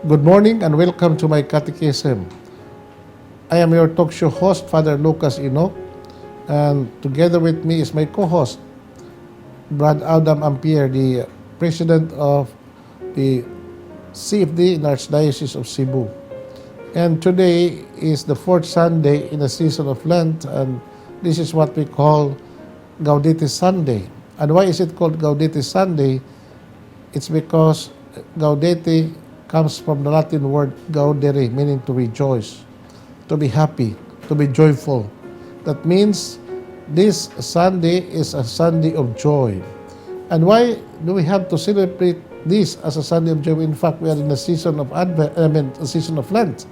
Good morning and welcome to My Catechism. I am your talk show host, Father Lucas Inoc, and together with me is my co-host, Brad Adam Ampier, the President of the CFD in Archdiocese of Cebu. And today is the fourth Sunday in the season of Lent, and this is what we call Gaudete Sunday. And why is it called Gaudete Sunday? It's because Gaudete comes from the Latin word gaudere, meaning to rejoice, to be happy, to be joyful. That means this Sunday is a Sunday of joy. And why do we have to celebrate this as a Sunday of joy? In fact, we are in the season of a season of Lent.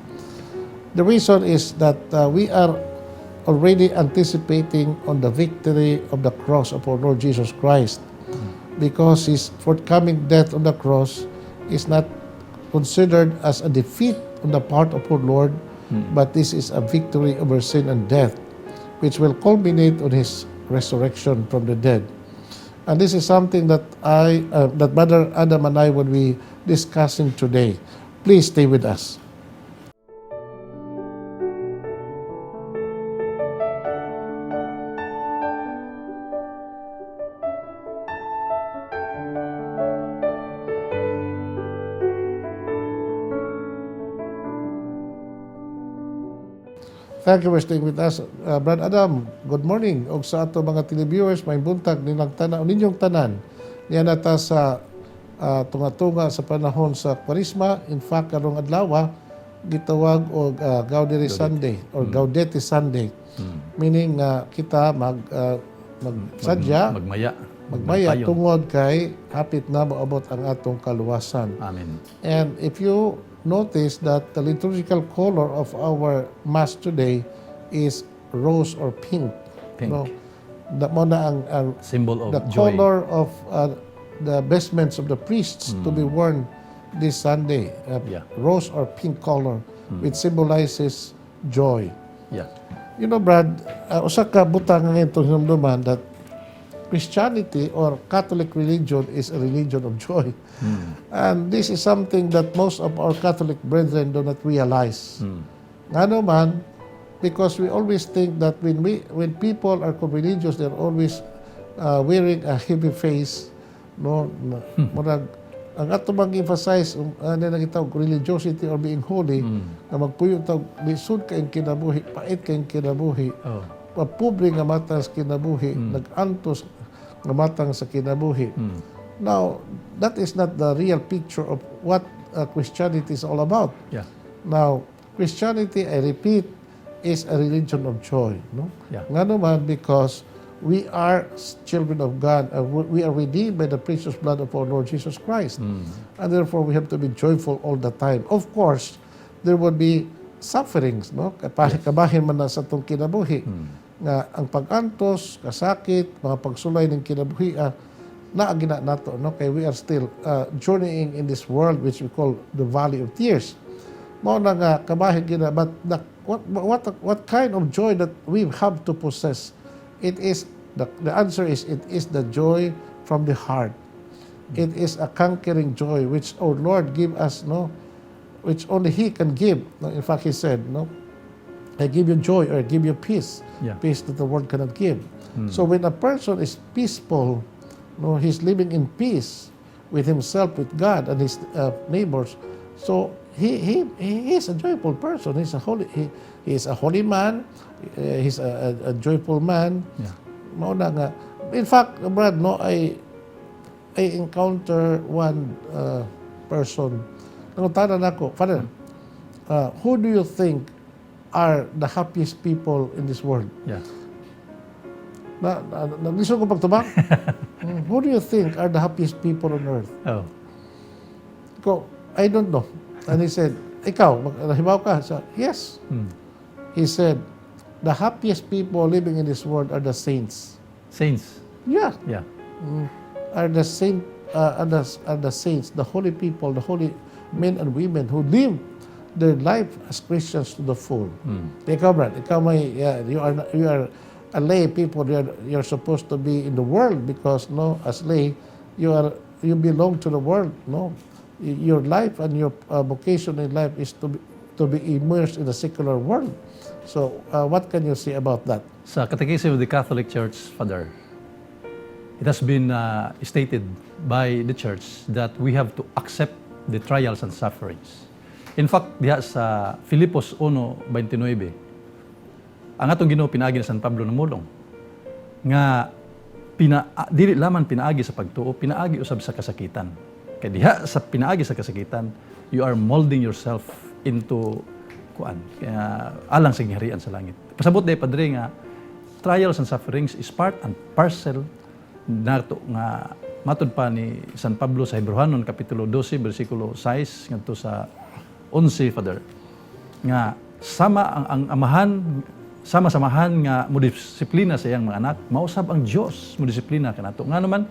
The reason is that we are already anticipating on the victory of the cross of our Lord Jesus Christ, because his forthcoming death on the cross is not considered as a defeat on the part of our Lord, but this is a victory over sin and death, which will culminate on his resurrection from the dead. And this is something that that Brother Adam and I will be discussing today. Please stay with us. Thank you for staying with us. Brad Adam, good morning. Og sa ato mga televiewers, may buntag nilang tanaw ninyong tanan. Niya nata sa tunga-tunga sa panahon sa Kwarisma. In fact, karong adlaw gitawag og Gaudete Sunday or Gaudete Sunday. Meaning kita magsadya, magmaya tungod kay hapit na moabot ang atong kaluwasan. Amen. And if you notice that the liturgical color of our Mass today is rose or pink. Pink. No? Mo na ang Symbol of the joy. color of the vestments of the priests to be worn this Sunday. Yeah. Rose or pink color, which symbolizes joy. Yeah. You know, Brad, usa ka butang ngayon itong hinumduman that Christianity or Catholic religion is a religion of joy. And this is something that most of our Catholic brethren do not realize. Nga naman, because we always think that when people are religious, they're always wearing a heavy face. No, murag ang ato mag-emphasize na gitawag religiosity or being holy, na magpuyo tawag lisod kayong kinabuhi, pait kayong kinabuhi, mapubre nga matang sa kinabuhi, nag-antos nga matang sa kinabuhi. Now, that is not the real picture of what Christianity is all about. Yeah. Now, Christianity, I repeat, is a religion of joy. No? Yeah. Nga naman, because we are children of God, and we are redeemed by the precious blood of our Lord Jesus Christ. And therefore, we have to be joyful all the time. Of course, there will be sufferings, no? Kabahin man na sa itong kinabuhi. Nga ang pag-antos, kasakit, mga pagsulay ng kinabuhi, naagina nato, no? Kaya we are still journeying in this world which we call the Valley of Tears. Mao na nga kabahin gina, but what kind of joy that we have to possess? It is the answer is it is the joy from the heart. It is a conquering joy which our Lord give us, no, which only He can give. In fact, He said, no, I give you joy or I give you peace, peace that the world cannot give. So when a person is peaceful, no, he's living in peace with himself, with God, and his neighbors. So he is a joyful person. He is a holy man. He's a joyful man. Yeah. Mauna nga. In fact, Brad, no, I encounter one person. Nanguntanan ako, Father, who do you think are the happiest people in this world? Yeah. Naglisod ko pagtubang. Who do you think are the happiest people on earth? Oh. Ko, I don't know. And he said, ikaw, nahibaw ka? So, yes. He said, the happiest people living in this world are the saints. Saints. Yeah. Yeah. Are the saints, the holy people, the holy men and women who live their life as Christians to the full. Ikaw, Brad, you are a lay people. You're supposed to be in the world because, no, as lay, you belong to the world, no. your life and your vocation in life is to be immersed in the secular world. So, what can you say about that? Sa Catechism of the Catholic Church, Father, it has been stated by the Church that we have to accept the trials and sufferings. In fact, diha sa Filipos 1:29, ang atong Ginoo pinaagi ni San Pablo ng mulong nga dili lamang pinaagi sa pagtuo, pinaagi usab sa kasakitan. Kay diha sa pinaagi sa kasakitan, you are molding yourself into kaya alang sa gingharian sa langit. Pasabot day Padre nga trials and sufferings is part and parcel nato nga matud pa ni San Pablo sa Hebrehanon kapitulo 12 bersikulo 6 ngadto sa 11, Father, nga ang amahan sama-samahan nga modisiplina sa iyang mga anak, mausab ang Dios modisiplina kanato. Nga naman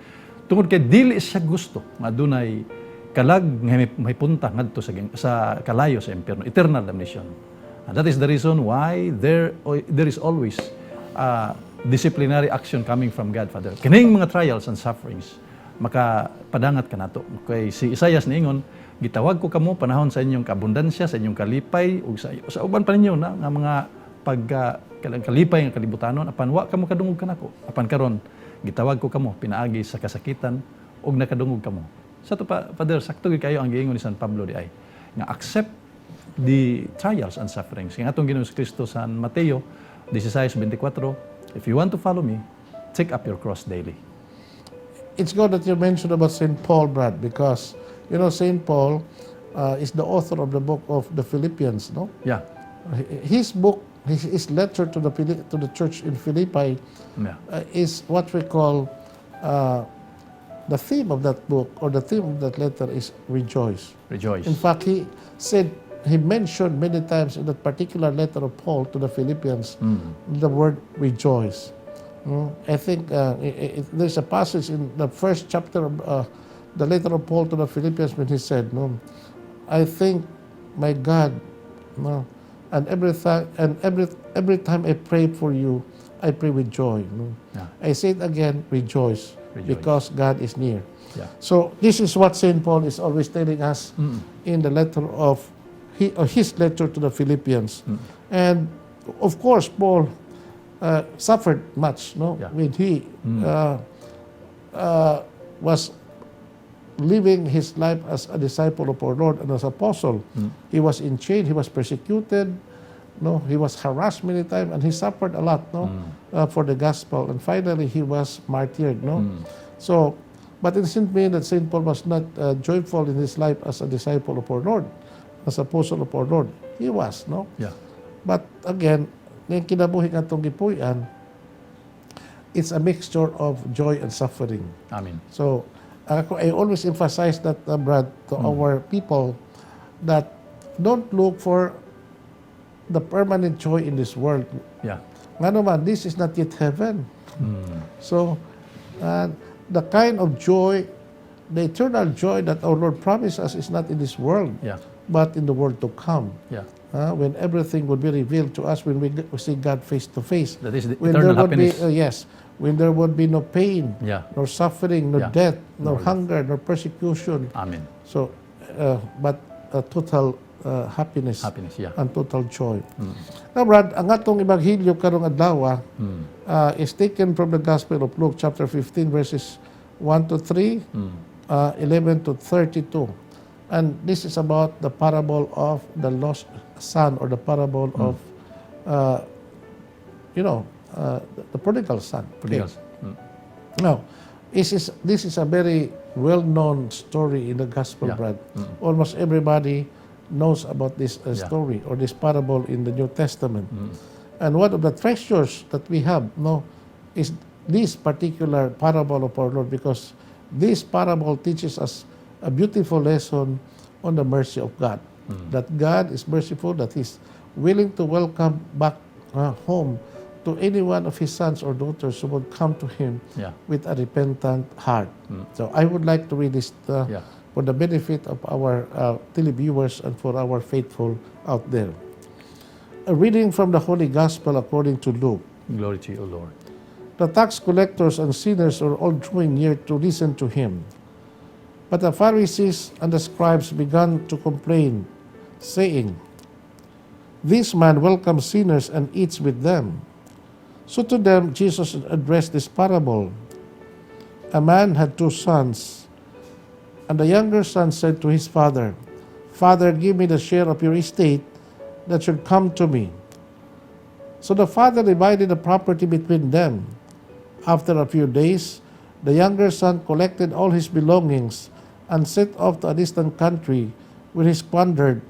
tungod kay dili siya gusto nga dunay kalag nga may punta ngadto sa kalayo sa impierno, eternal damnation. And that is the reason why there is always disciplinary action coming from God, Father. Kining mga trials and sufferings makapadangat kanato. Kay si Isaias niingon, gitawag ko kamo panahon sa inyong kabundansya, sa inyong kalipay ug sa uban pa ninyo na nga mga kalipay nga kalibutanon apan wa kamo kadungog kanako. Apan karon gitawag ko kamo pinaagi sa kasakitan ug nakadungog kamo. Sa to pa, Father, sakto gid kayo ang giingon ni San Pablo di ay nga accept the trials and sufferings. Nga atong Ginoong Kristo sa Mateo 16:24, if you want to follow me, take up your cross daily. It's good that you mentioned about St. Paul, Brad, because St. Paul is the author of the book of the Philippians, no? Yeah. His book, his letter to the church in Philippi, is what we call the theme of that book, or the theme of that letter is rejoice. Rejoice. In fact, he mentioned many times in that particular letter of Paul to the Philippians the word rejoice. I think there's a passage in the first chapter of the letter of Paul to the Philippians when he said, I thank my God, and every time I pray for you, I pray with joy. Yeah. I say it again, rejoice, because God is near. Yeah. So this is what St. Paul is always telling us in the letter of his letter to the Philippians. And of course, Paul suffered much, when he was living his life as a disciple of our Lord and as apostle. He was in chains, he was persecuted, he was harassed many times, and he suffered a lot, for the gospel. And finally, he was martyred, So, but it doesn't mean that St. Paul was not joyful in his life as a disciple of our Lord, as apostle of our Lord. He was, Yeah. But again, yung kinabuhi nga itong gipuyan, it's a mixture of joy and suffering. Amen. So, I always emphasize that, Brad, to our people, that don't look for the permanent joy in this world. Yeah. Nga naman, this is not yet heaven. So, the kind of joy, the eternal joy that our Lord promised us is not in this world, Yeah. but in the world to come. Yeah. When everything will be revealed to us, when we see God face to face. That is the When eternal there would be, happiness. when there would be no pain, Yeah. nor suffering, nor Yeah. death, nor Nor hunger, nor persecution. Amen. So, but total happiness, Yeah. and total joy. Now, Brad, ang atong Ebanghelyo karong adlaw is taken from the Gospel of Luke, chapter 15, verses 1 to 3, 11 to 32. And this is about the parable of the lost son, or the parable of, the prodigal son. Prodigals. Now, this is a very well-known story in the Gospel, Yeah. Brad. Almost everybody knows about this story, or this parable in the New Testament. And one of the treasures that we have, is this particular parable of our Lord, because this parable teaches us a beautiful lesson on the mercy of God. That God is merciful, that He's willing to welcome back home to any one of His sons or daughters who would come to Him with a repentant heart. So I would like to read this for the benefit of our televiewers and for our faithful out there. A reading from the Holy Gospel according to Luke. Glory to you, O Lord. The tax collectors and sinners are all drawing near to listen to Him. But the Pharisees and the scribes began to complain, saying, "This man welcomes sinners and eats with them." So to them Jesus addressed this parable. A man had two sons, and the younger son said to his father, "Father, give me the share of your estate that should come to me." So the father divided the property between them. After a few days, the younger son collected all his belongings and set off to a distant country where he squandered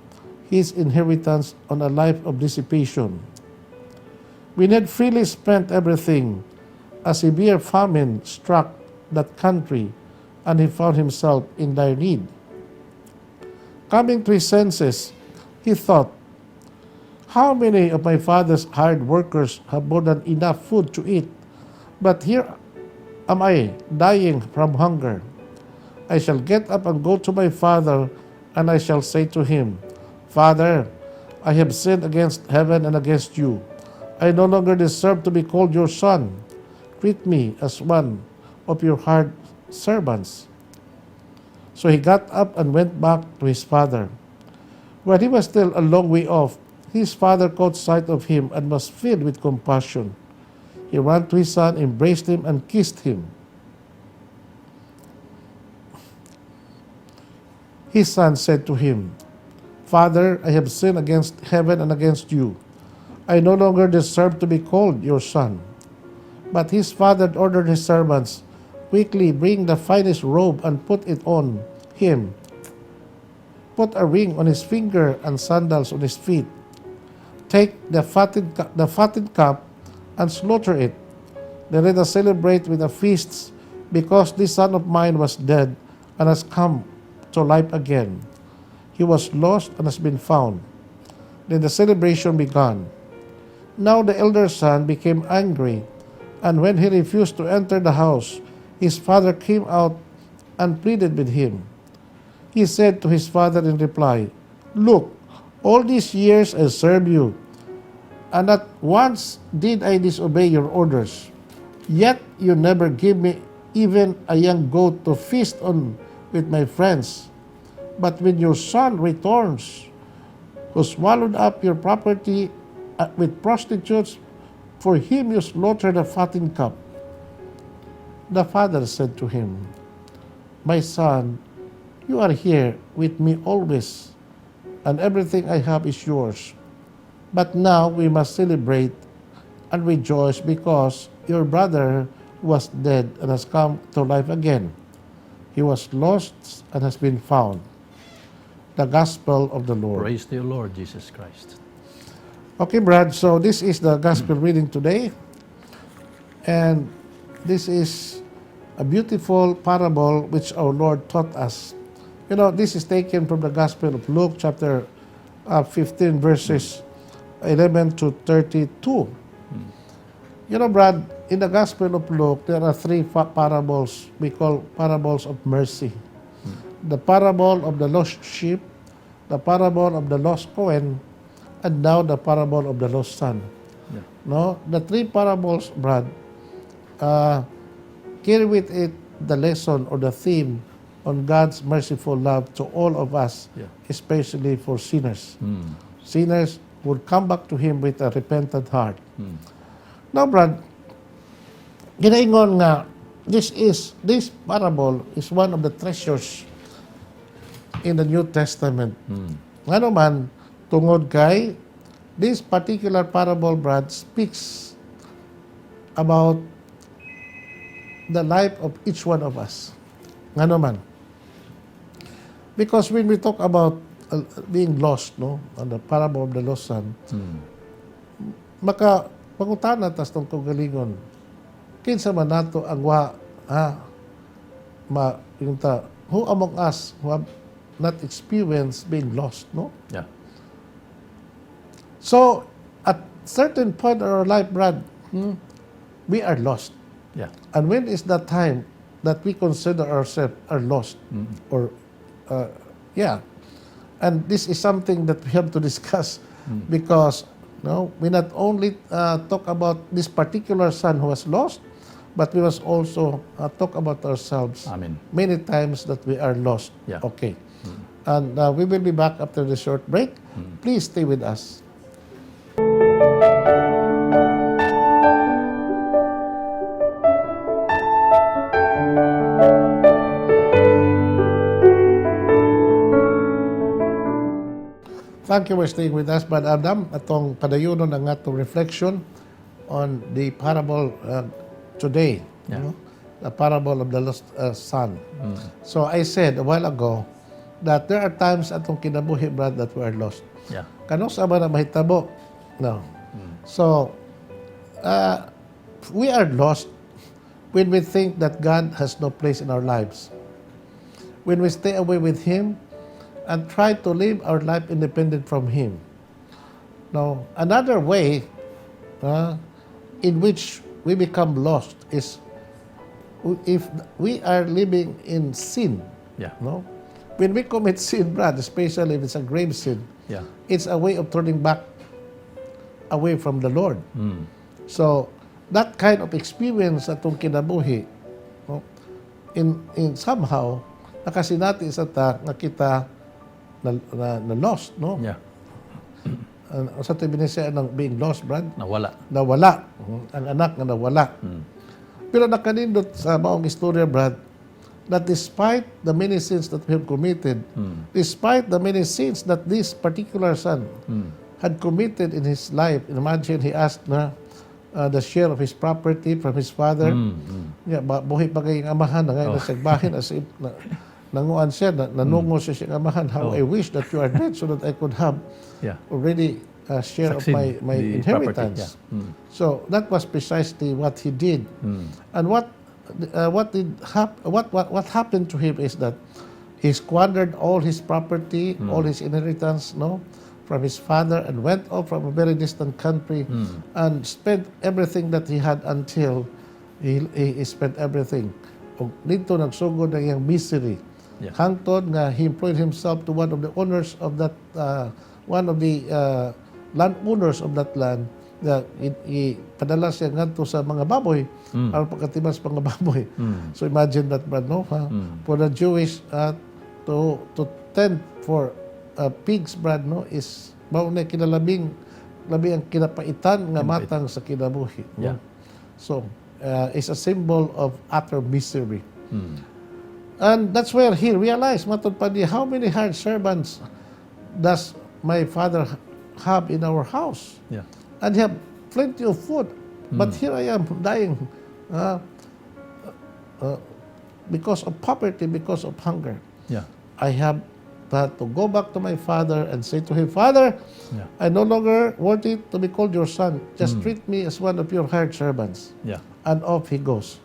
his inheritance on a life of dissipation. When he had freely spent everything, a severe famine struck that country, and he found himself in dire need. Coming to his senses, he thought, "How many of my father's hired workers have more than enough food to eat? But here am I, dying from hunger. I shall get up and go to my father, and I shall say to him, 'Father, I have sinned against heaven and against you. I no longer deserve to be called your son. Treat me as one of your hired servants.' So he got up and went back to his father. When he was still a long way off, his father caught sight of him and was filled with compassion. He ran to his son, embraced him, and kissed him. His son said to him, 'Father, I have sinned against heaven and against you. I no longer deserve to be called your son.' But his father ordered his servants, 'Quickly bring the finest robe and put it on him. Put a ring on his finger and sandals on his feet. Take the fattened calf and slaughter it. Then let us celebrate with a feast, because this son of mine was dead and has come to life again. He was lost and has been found.' Then the celebration began. Now the elder son became angry, and when he refused to enter the house, his father came out and pleaded with him. He said to his father in reply, 'Look, all these years I served you, and not once did I disobey your orders. Yet you never gave me even a young goat to feast on with my friends. But when your son returns, who swallowed up your property with prostitutes, for him you slaughtered a fattened calf.' The father said to him, 'My son, you are here with me always, and everything I have is yours. But now we must celebrate and rejoice, because your brother was dead and has come to life again. He was lost and has been found.'" The Gospel of the Lord. Praise to you, Lord Jesus Christ. Okay, Brad, so this is the Gospel reading today. And this is a beautiful parable which our Lord taught us. You know, this is taken from the Gospel of Luke, chapter 15, verses 11 to 32. You know, Brad, in the Gospel of Luke, there are three parables we call parables of mercy. The parable of the lost sheep, the parable of the lost coin, and now the parable of the lost son. Yeah. No, the three parables, Brad, carry with it the lesson or the theme on God's merciful love to all of us, Yeah. especially for sinners. Sinners would come back to Him with a repentant heart. Now, Brad, ginaingon nga, this parable is one of the treasures in the New Testament. Nga naman, tungod kay, this particular parable, Brad, speaks about the life of each one of us. Nga naman. Because when we talk about being lost, no, on the parable of the lost son, maka pangutana tas tong kagalingon, kinsa man nato ang who among us who have not experienced being lost, no? Yeah. So, at certain point in our life, Brad, we are lost. Yeah. And when is that time that we consider ourselves are lost? Or, And this is something that we have to discuss because we not only talk about this particular son who was lost, but we must also talk about ourselves. Amen. Many times that we are lost. Yeah. Okay. And we will be back after the short break. Please stay with us. Thank you for staying with us, Brad Adam. Atong padayunon ang atong reflection on the parable today. Yeah. The parable of the lost son. So I said a while ago that there are times atong kinabuhi, Brad, that we are lost. Yeah. Kanong sa ba na mahitabo? No. So, we are lost when we think that God has no place in our lives. When we stay away with Him and try to live our life independent from Him. Now, another way in which we become lost is if we are living in sin. Yeah. No? When we commit sin, Brad, especially if it's a grave sin, Yeah. it's a way of turning back away from the Lord. So, that kind of experience atong kinabuhi, no, in somehow, nakasinati sa ta nga kita na lost, no? Yeah. Sa tibinisya ng being lost, Brad? Nawala. Nawala. Ang anak nga nawala. Pero nakanindot sa maong istorya, Brad, that despite the many sins that we have committed, despite the many sins that this particular son had committed in his life, imagine he asked na the share of his property from his father. Yeah, buhay pa kayong amahan, na ngayon nasagbahin as if nanguan siya, nanungo siya siyang amahan. How I wish that you are dead so that I could have already a share Succeed of my the inheritance. property, So that was precisely what he did. And what happened to him is that he squandered all his property, all his inheritance, no, from his father, and went off from a very distant country and spent everything that he had until he spent everything. O dito nagsugod ng iyang misery. Yeah. Hangtod nga he employed himself to one of the owners of that landowners of that land, that padala siya ngadto sa mga baboy para pagkatibas mga baboy. So imagine that, Brad, no? For the Jewish to tend for pigs, Brad, no, is mao na labi ang kinapaitan nga matang sa kinabuhi. No? Yeah. So it's a symbol of utter misery. And that's where he realized, matod pa niya, how many hired servants does my father have in our house? Yeah. And he have plenty of food. But here I am dying because of poverty, because of hunger. Yeah. I have to go back to my father and say to him, Father, I no longer worthy to be called your son. Just treat me as one of your hired servants. Yeah. And off he goes.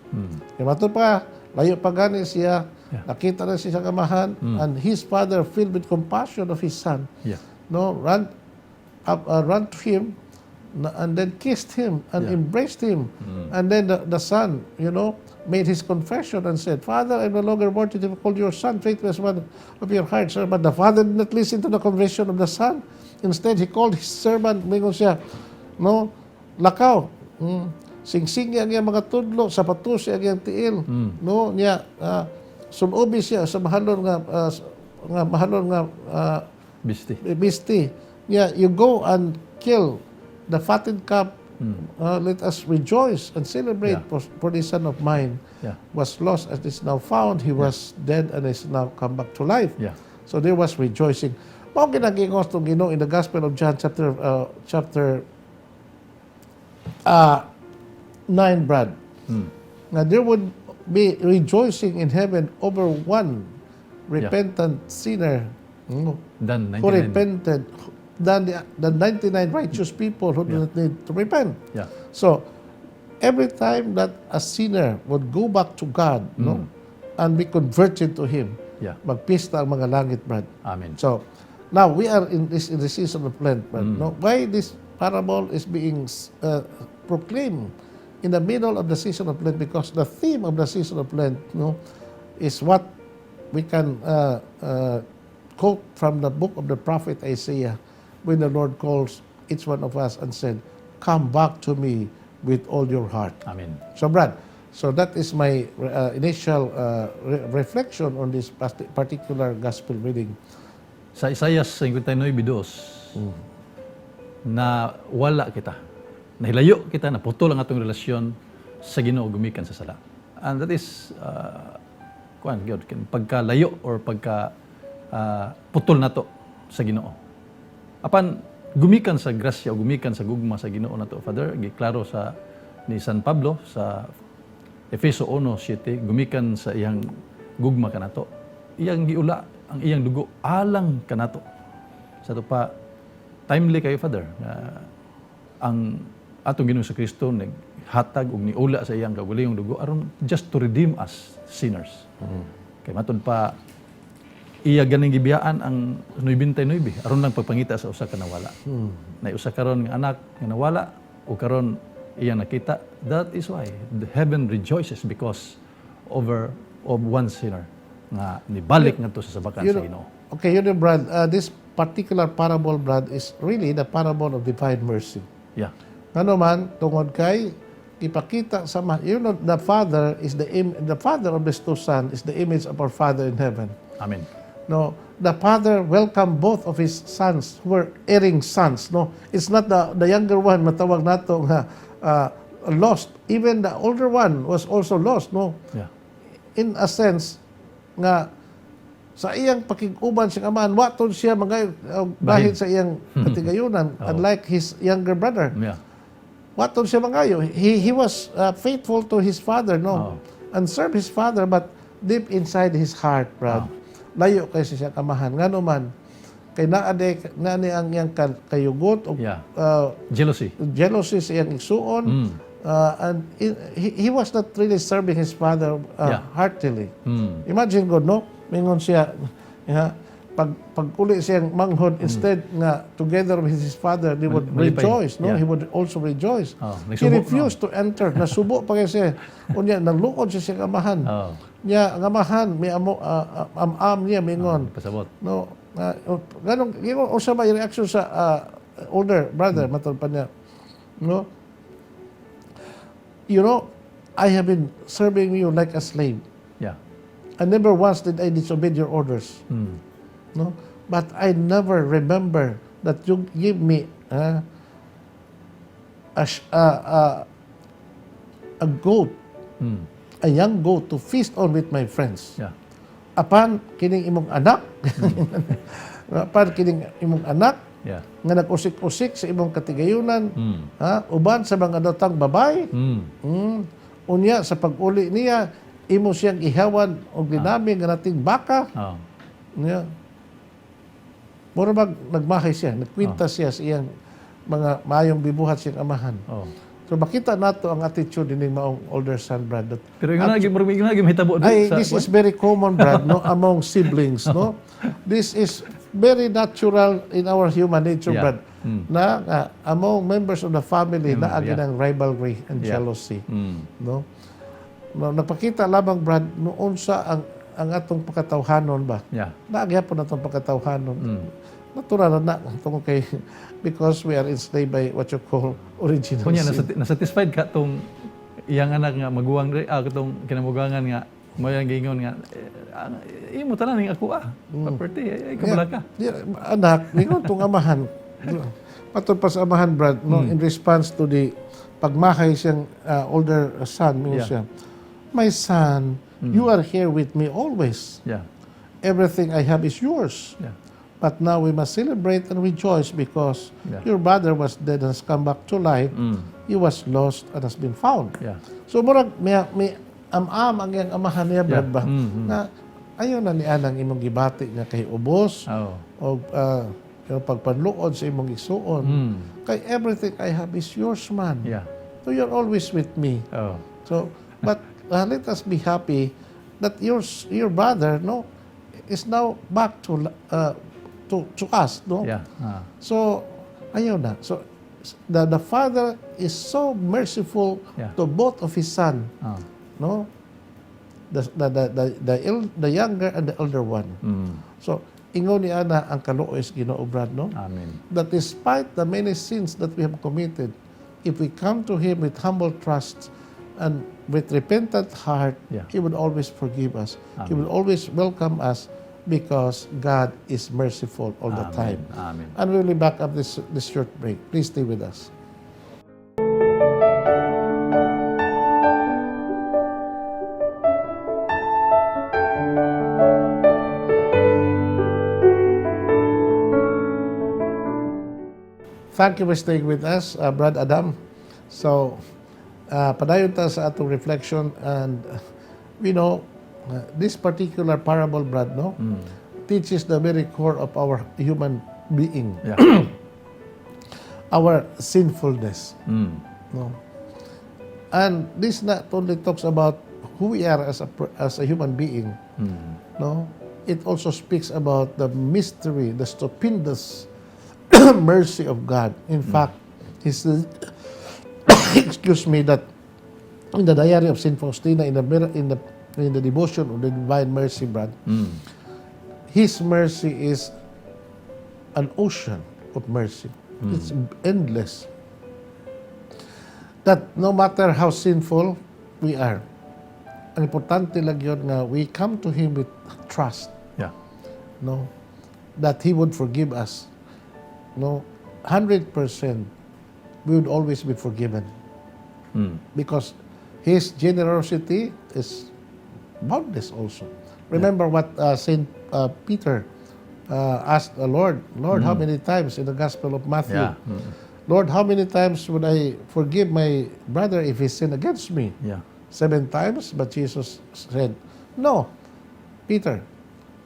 Mato pa, layo pa gani siya, nakita na siya sa kamahan, and his father, filled with compassion of his son, Yeah. no, ran to him, and then kissed him and embraced him. And then the son, made his confession and said, Father, I'm no longer worthy to be called your son. Treat me as one of your hired servant. The father did not listen to the confession of the son. Instead, he called his servant, mingon siya, no, lakaw, sing-sing ang iyang mga tudlo, sapatos ang iyang tiil, no, niya, sunobi siya sa mahalon nga bisti. Yeah, you go and kill the fattened calf. Let us rejoice and celebrate for this son of mine was lost and is now found. He was dead and is now come back to life. Yeah. So there was rejoicing. Mao ginagingos tong Ginoo in the Gospel of John chapter 9, Brad. Now there would be rejoicing in heaven over one repentant sinner Done who 99. repented than the 99 righteous people who do not need to repent. Yeah. So every time that a sinner would go back to God, no, and be converted to Him, magpista ang mga langit, Brad. Amen. So now we are in the season of Lent, Brad. No, why this parable is being proclaimed in the middle of the season of Lent? Because the theme of the season of Lent, no, is what we can quote from the book of the prophet Isaiah, when the Lord calls each one of us and said, "Come back to me with all your heart." Amen. So, Brad, So that is my initial reflection on this particular gospel reading. Sa Isaiah 59:2, na wala kita, nahilayo kita, naputol ang atong relasyon sa Ginoo gumikan sa sala. And that is, pagkalayo or pagka putol nato sa Ginoo. Apan gumikan sa grasya o gumikan sa gugma sa Ginoo nato, Father, giklaro sa ni San Pablo sa Efeso 1:7, gumikan sa iyang gugma kanato. Iyang giula ang iyang dugo alang kanato. Sa to pa timely kayo, Father, ang atong Ginoong Kristo naghatag og niula sa iyang kaugalingong dugo aron just to redeem us sinners. Kay matud pa iya ganing gibiyaan ang 99 aron lang pagpangita sa usa ka nawala. Na usa karon nga anak nga nawala o karon iya nakita. That is why the heaven rejoices because of one sinner nga nibalik ngadto sa sabakan sa Ginoo. Okay, Brad, this particular parable, Brad, is really the parable of divine mercy. Yeah. Ano man, tungod kay ipakita sa the Father is the Father of these two sons is the image of our Father in heaven. Amen. No, the Father welcomed both of his sons who were erring sons. No, it's not the younger one matawag nato nga lost. Even the older one was also lost. No, Yeah. in a sense nga sa iyang pakiguban siyang amahan, waton siya mga bahid sa iyang katigayunan, unlike his younger brother. Yeah. Waton siya mangayo. He was faithful to his father, no, and served his father, but deep inside his heart, Brad, layo kay siya amahan. Ngano man, kay naani ang iyang kayugot o jealousy sa iyang igsuon. And he was not really serving his father heartily. Imagine God, no? Mingon siya, pag uli siyang manghod, instead nga together with his father, they would rejoice, no? Yeah. He would also rejoice. He Nagsubok, refused to enter. Nasubo pa kaya siya. Unya, nagluod siya siyang amahan. Niya, ang amahan, may am niya, mingon. Pasabot. No, ganong, o sa may reaction sa older brother, matod pa niya. No? You know, I have been serving you like a slave. Yeah. And never once did I disobey your orders. No? But I never remember that you give me a goat, a young goat to feast on with my friends. Yeah. Apan kining imong anak, apan kining imong anak, Yeah. nga nag-usik-usik sa imong katigayunan, uban sa mga datang babay, unya sa pag-uli niya, imo siyang ihawan og dinami nga nating baka. Niya. Mura bag nagmahay siya, nagkwinta siya sa iyang mga mayong bibuhat siyang amahan. So makita nato ang attitude ni maong older son, Brad. Pero yung lagi mahitabo This is very common, Brad, no, among siblings, no. This is very natural in our human nature, Brad. Na among members of the family na agi ng rivalry and jealousy, no. No, napakita lamang, Brad, noon sa ang atong pagkatawhanon ba. Naagyapon atong pagkatawhanon. Natural na itong kay because we are enslaved by what you call original sin. Nasatisfied ka itong iyang anak nga maguwang itong kinamugangan nga mayang gingon nga imo tanan ning ako property kabala ka. Anak, gingon tong amahan. Patod pa sa amahan, Brad, no, in response to the pagmahay siyang older son, siya, my son, you are here with me always. Everything I have is yours. But now we must celebrate and rejoice because your brother was dead and has come back to life. He was lost and has been found. So murag may am-am ang iyang amahan niya, Brad, ba? Na ayaw na ni anang imong gibati nga kay ubos o pagpanluod sa imong igsuon. Kay everything I have is yours, man. So you're always with me. So, but let us be happy that your brother, no, is now back to us, no? So, ayaw na. So, the father is so merciful to both of his son, no? The younger and the elder one. So, ingon ni ana ang kaluoy sa Ginoo, Brad, no? Amen. That despite the many sins that we have committed, if we come to Him with humble trust, and with repentant heart, Yeah. He would always forgive us. He Amen. will always welcome us because God is merciful all the time. Amen. And we will be back up this short break. Please stay with us. Thank you for staying with us, Brad Adam. So, padayon ta sa atong reflection and we know this particular parable, Brad, no, teaches the very core of our human being, Yeah. our sinfulness. Mm. No, and this not only talks about who we are as a human being. No, it also speaks about the mystery, the stupendous mercy of God. In fact, he says, excuse me, that in the diary of Saint Faustina, in the devotion of the Divine Mercy, Brad, His mercy is an ocean of mercy. It's endless. That no matter how sinful we are, ang importante lang yun nga we come to Him with trust, Yeah. no, that He would forgive us. No, 100% we would always be forgiven because His generosity is boundless also. Remember what Saint Peter asked the Lord, how many times in the Gospel of Matthew, Yeah. Lord, how many times would I forgive my brother if he sinned against me? Yeah. 7 times? But Jesus said, no, Peter,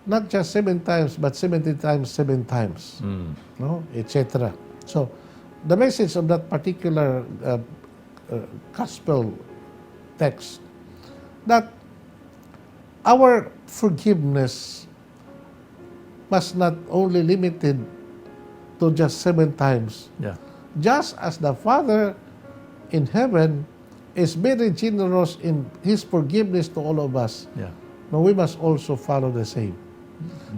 not just 7 times, but 70 times, 7 times, no, etc. So, the message of that particular gospel text, that our forgiveness must not only limited to just 7 times. Yeah. Just as the Father in heaven is very generous in His forgiveness to all of us, Yeah. no, we must also follow the same.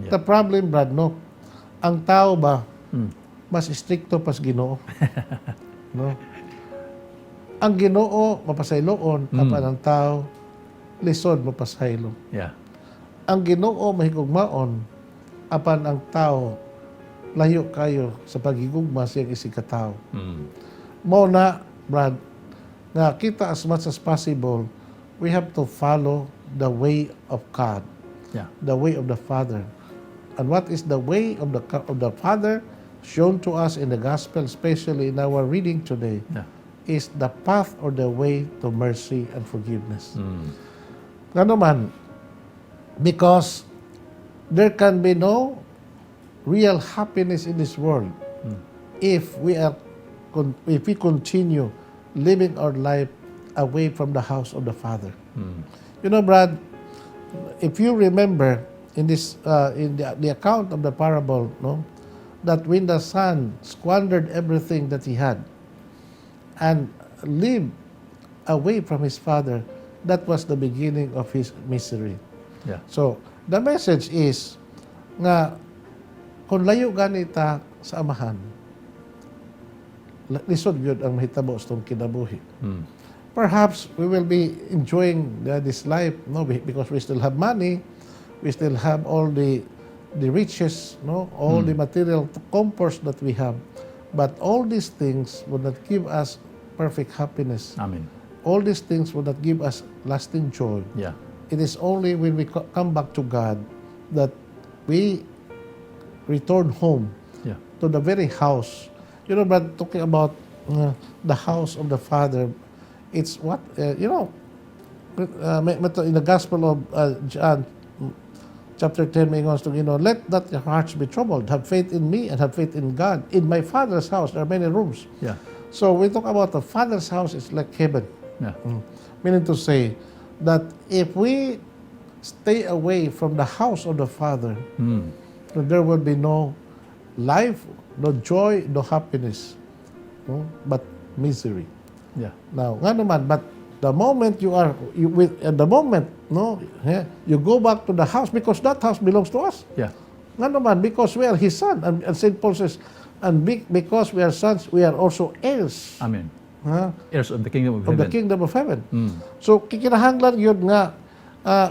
Yeah. The problem, Brad, no, ang tao ba, mas stricto pas Ginoo. No? Ang Ginoo, mapasayloon, apan ang tao, lisod, mapasaylo. Yeah. Ang Ginoo, mahigugmaon, apan ang tao, layo kayo sa pagigugma siyang isikatao. Mo na, Brad, nga kita as much as possible, we have to follow the way of God, Yeah. the way of the Father. And what is the way of the Father shown to us in the Gospel, especially in our reading today, Yeah. is the path or the way to mercy and forgiveness. Nga naman, because there can be no real happiness in this world if we continue living our life away from the house of the Father. You know, Brad, if you remember in this in the account of the parable, no, that when the son squandered everything that he had and lived away from his father, that was the beginning of his misery. Yeah. So, the message is nga kung layo ganita sa amahan, lisod yun ang mahitabo sa itong kinabuhi. Perhaps we will be enjoying this life, no, because we still have money, we still have all the riches, no, all the material comforts that we have. But all these things would not give us perfect happiness. Amen. All these things would not give us lasting joy. Yeah. It is only when we come back to God that we return home Yeah. to the very house. You know, but talking about the house of the Father, it's what, in the Gospel of John, chapter 10, may to, let not your hearts be troubled. Have faith in me and have faith in God. In my Father's house, there are many rooms. Yeah. So we talk about the Father's house, it's like heaven. Yeah. Meaning to say that if we stay away from the house of the Father, then there will be no life, no joy, no happiness, no? But misery. Yeah. Now, nga naman, but the moment the moment, no, you go back to the house because that house belongs to us. Yeah. Nga naman, because we are His son, and St. Paul says, and because we are sons, we are also heirs. Amen. Heirs of the kingdom of of the heaven. kingdom of heaven. Mm. So kikinahanglan yun nga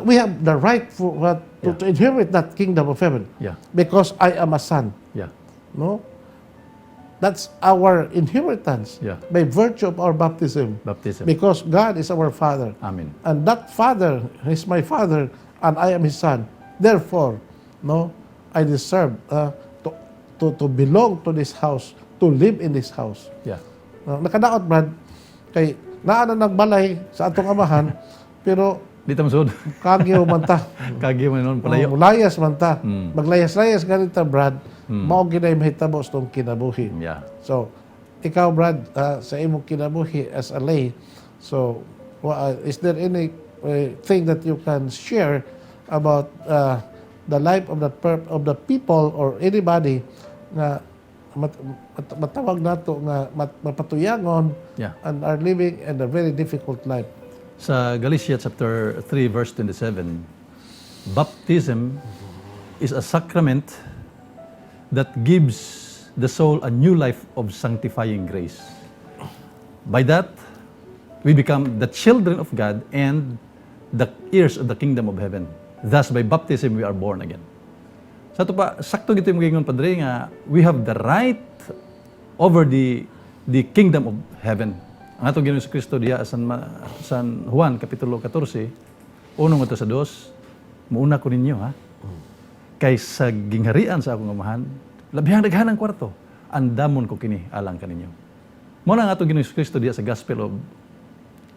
we have the right for to inherit that kingdom of heaven Yeah. because I am a son. Yeah. No, that's our inheritance Yeah. by virtue of our baptism. Baptism. Because God is our Father, Amen. and that Father is my Father, and I am His Son. Therefore, no, I deserve to belong to this house, to live in this house. Yeah. Nakadaot, Brad, kay naana nagbalay sa atong amahan, pero Di ta masud. kagyo man ta. Kagi man nun palayo. Layas man ta. Mm. Maglayas-layas ganita, Brad. Mao ginay mahitabo sa itong kinabuhi. Yeah. So, ikaw, Brad, sa imong kinabuhi as a lay, so, is there any thing that you can share about the life of the people or anybody na matawag nato nga mapatuyangon Yeah. and are living in a very difficult life? Sa Galatia chapter 3 verse 27, baptism is a sacrament that gives the soul a new life of sanctifying grace. By that, we become the children of God and the heirs of the kingdom of heaven. Thus, by baptism, we are born again. Sa ito pa, sakto gito yung mga Padre nga, we have the right over the kingdom of heaven. Ang atong Ginoong Kristo diya San Juan kapitulo 14, unong ito sa 2, muuna ko ninyo ha. Kay sa gingharian sa akong amahan, labihang daghanang kwarto, andamon ko kini alang kaninyo. Mo na nga atong Ginoong Kristo diya sa Gospel of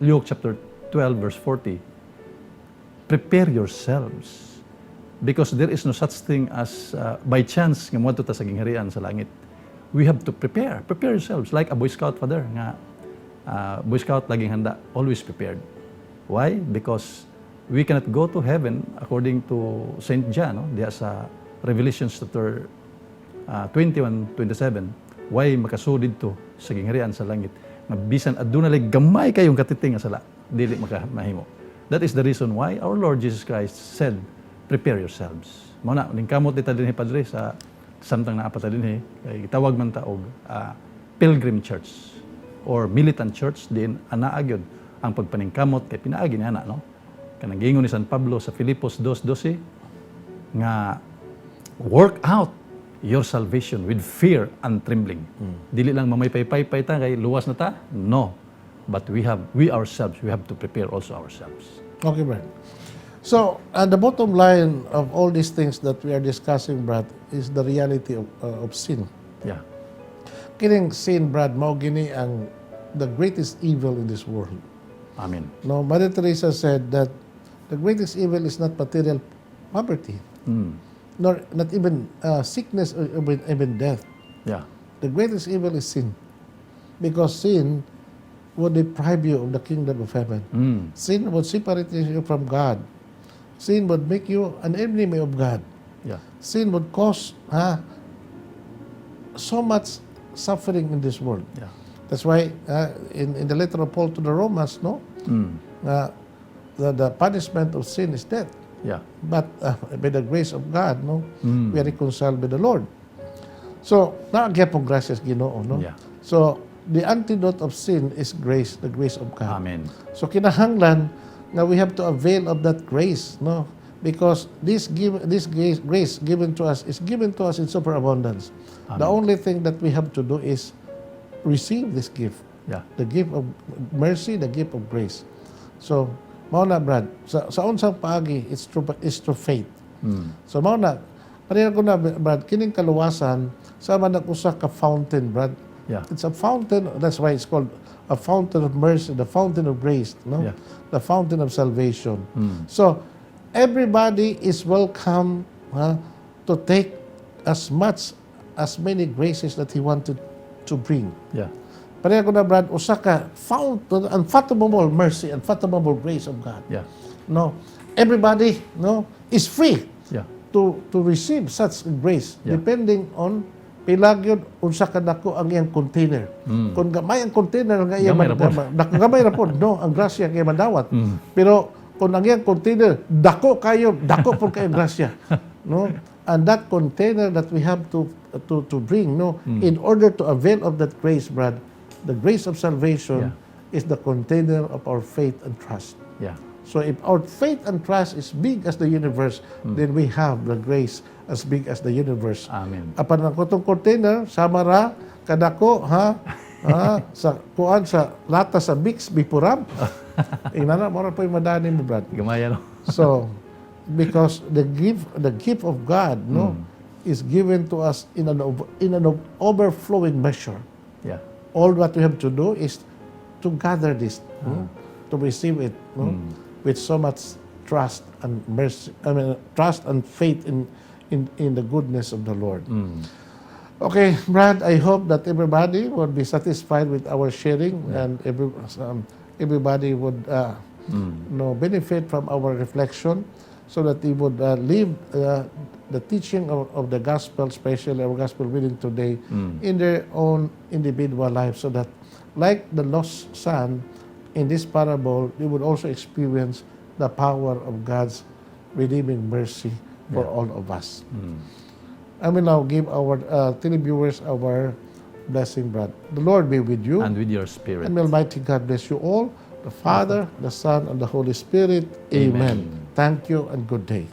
Luke chapter 12 verse 40. Prepare yourselves because there is no such thing as by chance nga moadto ta sa gingharian sa langit. We have to prepare yourselves like a Boy Scout, Father, nga Boy Scout laging handa, always prepared. Why? Because we cannot go to heaven according to Saint John, no? Diya sa Revelation chapter 21:27. Why makasudid to sa gingharian sa langit? Nga bisan aduna lay gamay kayong katiting nga sala, dili mahimo. That is the reason why our Lord Jesus Christ said, prepare yourselves. Mao na ning kamot dita dinhi, Padre, sa samtang naapata dinhi, kay gitawag man ta og pilgrim church or militant church din anaa gyud ang pagpaningkamot kay pinaagi ni ana, no? Kanang giingon ni San Pablo sa Filipos 2:12 nga work out your salvation with fear and trembling. Dili lang mamaypay-pay ta kay luwas na ta. No. But we ourselves, we have to prepare also ourselves. Okay, Brad. So, the bottom line of all these things that we are discussing, Brad, is the reality of sin. Yeah. Kining sin, Brad, mao gini ang the greatest evil in this world. Amen. No, Mother Teresa said that the greatest evil is not material poverty, nor not even sickness or even death. Yeah. The greatest evil is sin, because sin would deprive you of the kingdom of heaven. Sin would separate you from God. Sin would make you an enemy of God. Yeah. Sin would cause so much suffering in this world. Yeah. That's why in the letter of Paul to the Romans, no, the punishment of sin is death. Yeah. But by the grace of God, no, we are reconciled with the Lord. So, naagya-pong gracias Ginoo, no? Yeah. So, the antidote of sin is grace, the grace of God. Amen. So, kinahanglan na we have to avail of that grace, no? Because this grace given to us is given to us in superabundance. Amen. The only thing that we have to do is receive this gift. Yeah. The gift of mercy, the gift of grace. So, mao na, Brad, sa unsang paagi, it's through faith. So, mao na, pareha ko na, Brad, kining kaluwasan, sama na usa ka fountain, Brad. Yeah. It's a fountain, that's why it's called a fountain of mercy, the fountain of grace, no? Yeah. The fountain of salvation. So, everybody is welcome to take as many graces that he wanted to bring. Yeah. Pareha ko na, Brad, usa ka fountain, unfathomable mercy, unfathomable grace of God. Yeah. No, everybody, no, is free Yeah. to receive such grace, Yeah. depending on pilagyod unsa ka dako ang iyang container. Kung gamay ang container nga iyang Gamay ra pod. gamay ra pod, no, ang grasya nga madawat. Pero kung ang iyang container dako po kayo grasya, no? And that container that we have to bring, no, in order to avail of that grace, Brad, the grace of salvation is the container of our faith and trust. Yeah. So if our faith and trust is big as the universe, then we have the grace as big as the universe. Amen. Apan ang kutong container, samara, kadako, sa kuan sa lata sa Bix, Bipuram. Inana, mora po yung madani mo, Brad. Gamaya, no? So, because the gift of God, is given to us in an overflowing measure. Yeah. All what we have to do is to gather this, to receive it, with so much trust and mercy. Trust and faith in the goodness of the Lord. Okay, Brad, I hope that everybody will be satisfied with our sharing, and everybody would benefit from our reflection, so that they would live the teaching of the gospel, especially our gospel reading today, in their own individual life, so that, like the lost son in this parable, they would also experience the power of God's redeeming mercy for all of us. I will now give our televiewers our blessing, Brad. The Lord be with you. And with your spirit. And may Almighty God bless you all, the Father, the Son, and the Holy Spirit. Amen. Thank you and good day.